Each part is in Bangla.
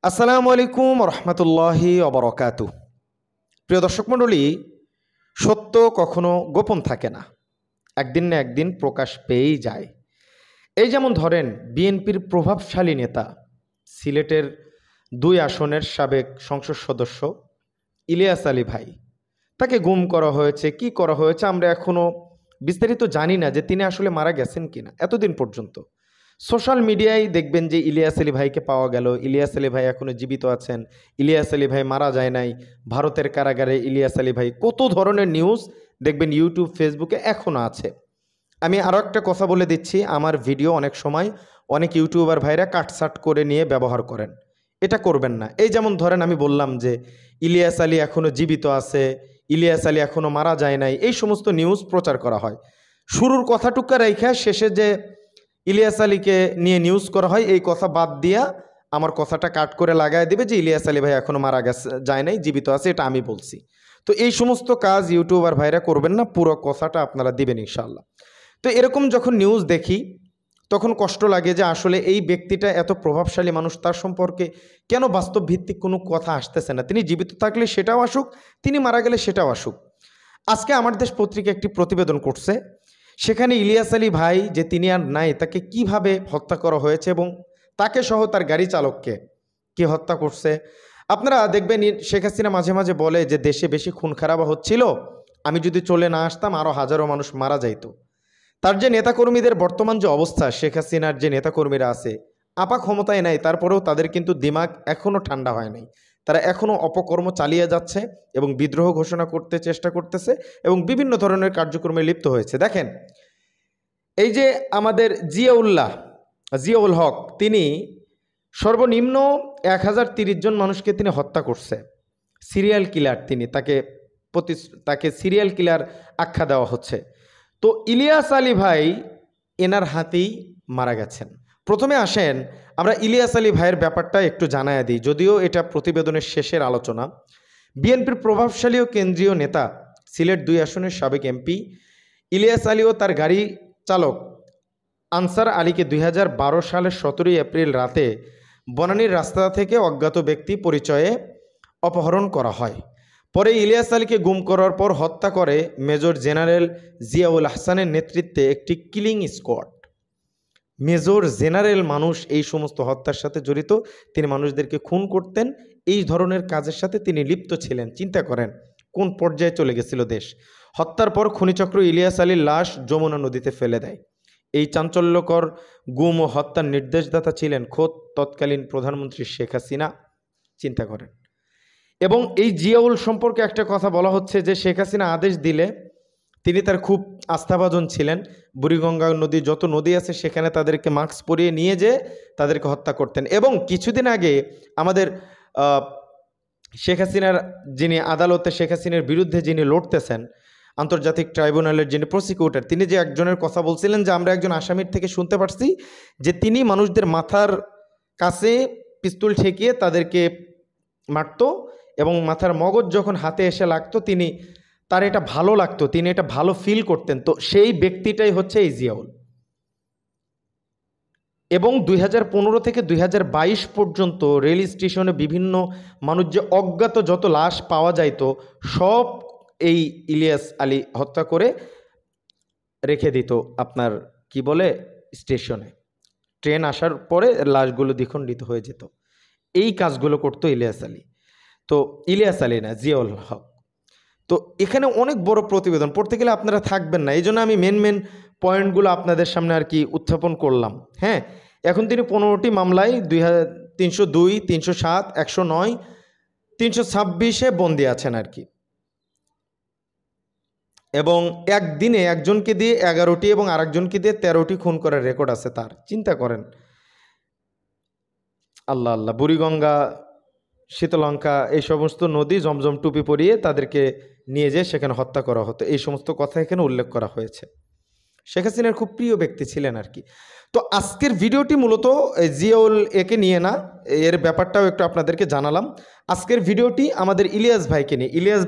আসসালামু আলাইকুম রহমতুল্লাহি অবরকাতু। প্রিয় দর্শক মণ্ডলী, সত্য কখনো গোপন থাকে না, একদিন না একদিন প্রকাশ পেয়েই যায়। এই যেমন ধরেন, বিএনপির প্রভাবশালী নেতা, সিলেটের 2 আসনের সাবেক সংসদ সদস্য ইলিয়াস আলী ভাই, তাকে গুম করা হয়েছে। কি করা হয়েছে আমরা এখনও বিস্তারিত জানি না, যে তিনি আসলে মারা গেছেন কিনা। এতদিন পর্যন্ত সোশ্যাল মিডিয়ায় দেখবেন যে ইলিয়াস আলী ভাইকে পাওয়া গেল, ইলিয়াস আলী ভাই এখনও জীবিত আছেন, ইলিয়াস আলী ভাই মারা যায় নাই, ভারতের কারাগারে ইলিয়াস আলী ভাই, কত ধরনের নিউজ দেখবেন ইউটিউব ফেসবুকে এখনও আছে। আমি আরও একটা কথা বলে দিচ্ছি, আমার ভিডিও অনেক সময় অনেক ইউটিউবার ভাইরা কাটসাট করে নিয়ে ব্যবহার করেন, এটা করবেন না। এই যেমন ধরেন, আমি বললাম যে ইলিয়াস আলী এখনও জীবিত আছে, ইলিয়াস আলী এখনও মারা যায় নাই, এই সমস্ত নিউজ প্রচার করা হয়। শুরুর কথাটুকু রেখা শেষে যে ইলিয়াস আলীকে নিয়ে নিউজ করা হয়, এই কথা বাদ দিয়া আমার কথাটা কাট করে লাগায় দেবে যে ইলিয়াস আলী ভাই এখনও মারা যায় নাই, জীবিত আছে, এটা আমি বলছি। তো এই সমস্ত কাজ ইউটিউবার ভাইরা করবেন না, পুরো কথাটা আপনারা দিবেন ইনশাআল্লাহ। তো এরকম যখন নিউজ দেখি তখন কষ্ট লাগে যে আসলে এই ব্যক্তিটা এত প্রভাবশালী মানুষ, তার সম্পর্কে কেন বাস্তব ভিত্তিক কোনো কথা আসতেছে না। তিনি জীবিত থাকলে সেটাও আসুক, তিনি মারা গেলে সেটাও আসুক। আজকে আমার দেশ পত্রিকা একটি প্রতিবেদন করছে, সেখানে ইলিয়াস আলী ভাই যে তিনি আর নাই, তাকে কিভাবে হত্যা করা হয়েছে এবং তাকে সহ তার গাড়ি চালককে কে হত্যা করছে। আপনারা দেখবেন শেখ হাসিনা মাঝে মাঝে বলে যে দেশে বেশি খুন খারাপ হচ্ছিল, আমি যদি চলে না আসতাম আরও হাজারো মানুষ মারা যাইত। তার যে নেতাকর্মীদের বর্তমান যে অবস্থা, শেখ হাসিনার যে নেতাকর্মীরা আছে আপা ক্ষমতায় নাই, তারপরেও তাদের কিন্তু দিমাগ এখনও ঠান্ডা হয় নাই। তারা এখনও অপকর্ম চালিয়ে যাচ্ছে এবং বিদ্রোহ ঘোষণা করতে চেষ্টা করতেছে এবং বিভিন্ন ধরনের কার্যক্রমে লিপ্ত হয়েছে। দেখেন, এই যে আমাদের জিয়াউল হক, তিনি সর্বনিম্ন 1030 জন মানুষকে তিনি হত্যা করছে। সিরিয়াল কিলার তিনি, তাকে সিরিয়াল কিলার আখ্যা দেওয়া হচ্ছে। তো ইলিয়াস আলী ভাই এনার হাতেই মারা গেছেন। প্রথমে আসেন আমরা ইলিয়াস আলী ভাইয়ের ব্যাপারটা একটু জানায়া দিই, যদিও এটা প্রতিবেদনের শেষের আলোচনা। বিএনপির প্রভাবশালী ও কেন্দ্রীয় নেতা, সিলেট 2 আসনের সাবেক এমপি ইলিয়াস আলী ও তার গাড়ি চালক আনসার আলীকে 2012 সালের 17 এপ্রিল রাতে বনানীর রাস্তা থেকে অজ্ঞাত ব্যক্তি পরিচয়ে অপহরণ করা হয়। পরে ইলিয়াস আলীকে গুম করার পর হত্যা করে মেজর জেনারেল জিয়াউল আহসানের নেতৃত্বে একটি কিলিং স্কোয়াড। মেজর জেনারেল মানুষ এই সমস্ত হত্যার সাথে জড়িত, তিনি মানুষদেরকে খুন করতেন, এই ধরনের কাজের সাথে তিনি লিপ্ত ছিলেন। চিন্তা করেন কোন পর্যায়ে চলে গেছিল দেশ। হত্যার পর খনিচক্র ইলিয়াস আলীর লাশ যমুনা নদীতে ফেলে দেয়। এই চাঞ্চল্যকর গুম ও হত্যার নির্দেশদাতা ছিলেন খোদ তৎকালীন প্রধানমন্ত্রী শেখ হাসিনা। চিন্তা করেন। এবং এই জিয়াউল সম্পর্কে একটা কথা বলা হচ্ছে যে শেখ হাসিনা আদেশ দিলে তিনি তার খুব আস্থাভাজন ছিলেন। বুড়িগঙ্গা নদী, যত নদী আছে সেখানে তাদেরকে মাস্ক পরিয়ে নিয়ে যেয়ে তাদেরকে হত্যা করতেন। এবং কিছুদিন আগে আমাদের শেখ হাসিনার যিনি আদালতে শেখ হাসিনার বিরুদ্ধে যিনি লড়তেছেন, আন্তর্জাতিক ট্রাইব্যুনালের যিনি প্রসিকিউটর, তিনি যে একজনের কথা বলছিলেন যে আমরা একজন আসামির থেকে শুনতে পারছি যে তিনি মানুষদের মাথার কাছে পিস্তল ঠেকিয়ে তাদেরকে মারত এবং মাথার মগজ যখন হাতে এসে লাগতো তার এটা ভালো লাগতো, তিনি এটা ভালো ফিল করতেন। তো সেই ব্যক্তিটাই হচ্ছে এই জিয়াউল। এবং 2015 থেকে 2022 পর্যন্ত রেল স্টেশনে বিভিন্ন মানুষ যে অজ্ঞাত যত লাশ পাওয়া যাইতো সব এই ইলিয়াস আলী হত্যা করে রেখে দিত আপনার কি বলে স্টেশনে। ট্রেন আসার পরে লাশগুলো দ্বিখণ্ডিত হয়ে যেত। এই কাজগুলো করতো ইলিয়াস আলী। তো ইলিয়াস আলী না, জিয়াউল হক। তো এখানে অনেক বড় প্রতিবেদন, পড়তে গেলে আপনারা থাকবেন না, এই জন্য আমি মেন পয়েন্টগুলো আপনাদের সামনে আর কি উত্থাপন করলাম। হ্যাঁ, এখন তিনি 15টি মামলায় 302, 307, 109, 326-এ বন্দী আছেন আর কি। এবং একদিনে একজনকে দিয়ে 11টি এবং আরেকজনকে দিয়ে 13টি খুন করার রেকর্ড আছে তার। চিন্তা করেন, আল্লাহ আল্লাহ। বুড়িগঙ্গা, শীতলঙ্কা, এই সমস্ত নদী জমজম টুপি পরিয়ে তাদেরকে নিয়ে যেয়ে সেখানে হত্যা করা হতো, এই সমস্ত কথা এখানে উল্লেখ করা হয়েছে। শেখ হাসিনার খুব প্রিয় ব্যক্তি ছিলেন আর কি। তো আজকের ভিডিওটি মূলত জিয়াউল একে নিয়ে না, এর ব্যাপারটাও একটু আপনাদেরকে জানালাম। আজকের ভিডিওটি আমাদের ইলিয়াস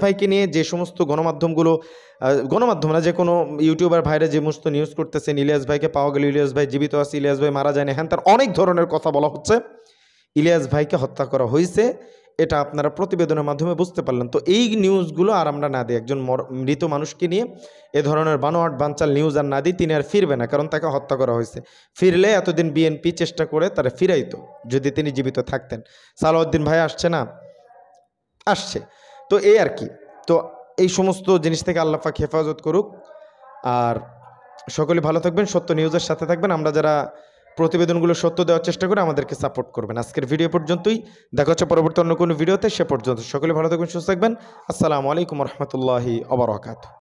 ভাইকে নিয়ে যে সমস্ত গণমাধ্যম না, যে কোনো ইউটিউবার ভাইরা যে সমস্ত নিউজ করতেছেন, ইলিয়াস ভাইকে পাওয়া গেল, ইলিয়াস ভাই জীবিত আছে, ইলিয়াস ভাই মারা যায়নি, হ্যাঁ, তার অনেক ধরনের কথা বলা হচ্ছে। ইলিয়াস ভাইকে হত্যা করা হয়েছে, এটা আপনারা প্রতিবেদনের মাধ্যমে বুঝতে পারলেন। তো এই নিউজগুলো আর আমরা না দিই, একজন মৃত মানুষকে নিয়ে এ ধরনের বানোয়াট বানচাল নিউজ আর না দিই, তিনি আর ফিরবে না, কারণ তাকে হত্যা করা হয়েছে। ফিরলে এতদিন বিএনপি চেষ্টা করে তারা ফিরাইতো যদি তিনি জীবিত থাকতেন। সালাউদ্দিন ভাই আসছে না, আসছে। তো এই আর কি। তো এই সমস্ত জিনিস থেকে আল্লাহ পাক হেফাজত করুক। আর সকলে ভালো থাকবেন, সত্য নিউজের সাথে থাকবেন। আমরা যারা প্রতিবেদনগুলো সত্য দেওয়ার চেষ্টা করে আমাদেরকে সাপোর্ট করবেন। আজকের ভিডিও পর্যন্তই, দেখা হচ্ছে পরবর্তী অন্য কোনো ভিডিওতে। সে পর্যন্ত সকলে ভালো থাকবেন, সুস্থ থাকবেন। আসসালামু আলাইকুম রহমতুল্লাহি ওয়া বারাকাতুহু।